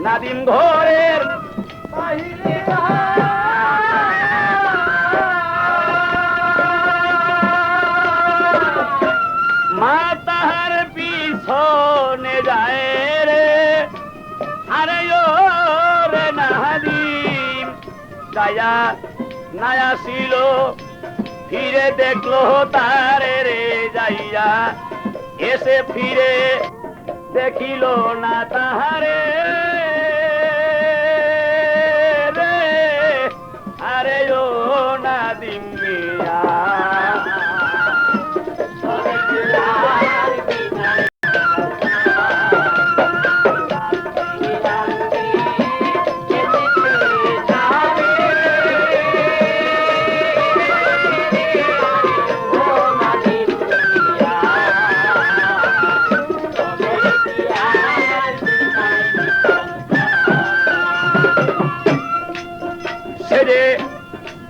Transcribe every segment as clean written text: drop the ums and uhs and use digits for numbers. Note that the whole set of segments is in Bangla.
নাদিম ঘরের বাহিরে মা তাহার পিছনে যায় রে, আরে ও রে নাদিম যায়া নায়া ছিল, ফিরে দেখলো তারে রে যাইয়া, এসে ফিরে দেখিল না তাহারে রে, আরে ও নাদিম মিয়া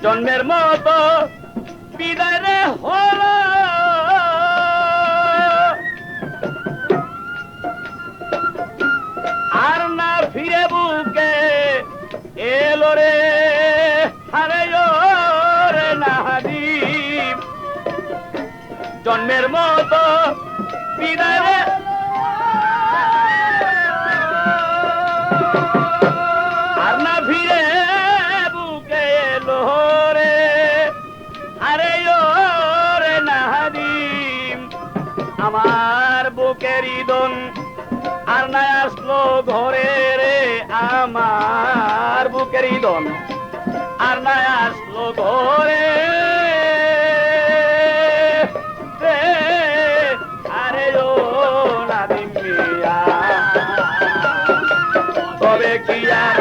জন্মের মতো বিদায় রে হলো, আর না ফিরে বুকে এলো রে, আরে ও রে নাদিম জন্মের মতো বিদায় রে, আর না ফিরে বুকে এলো রে, আরে ও রে নাদিম আমার বুকের ইদন আর না আসলো ঘরে রে, আমার বুকের ইদন আর না আসলো ঘরে রে, আরে ও নাদিম মিয়া তবে কি আর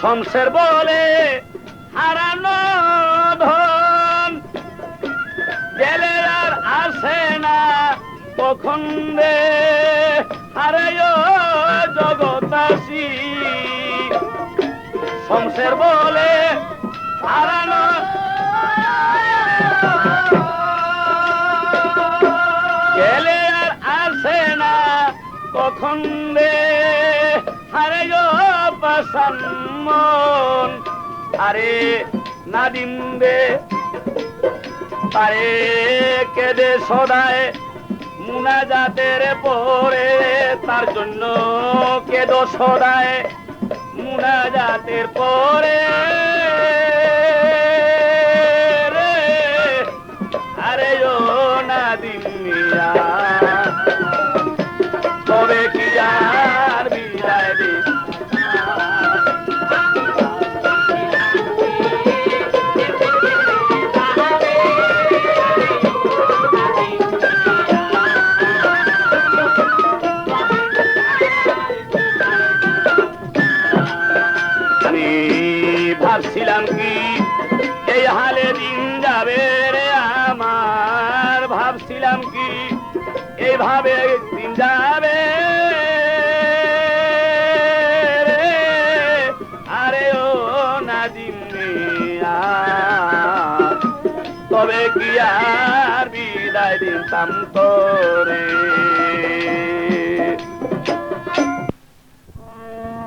শমশের বলে হারানো ধন গেলে আর আসে না কখন রে, আরে ও জগতাসী শমশের বলে হারানো গেলে আর আসে না কখন রে, আরে ও পাসাম্মন আরে নাদিম রে, আরে কেদে সদায় মুনাজাতের পরে, তার জন্য কেদো সদায় মুনাজাতের পরে রে, আরে ও নাদিম মিয়া তবে কি আর বিদায় দে, ভাবছিলাম কি এই হালে দিন যাবে রে আমার, ভাবছিলাম কি এইভাবে দিন যাবে রে, আরে ও নাদিম মিয়া তবে কি আর বিদায় দিতাম তোরে।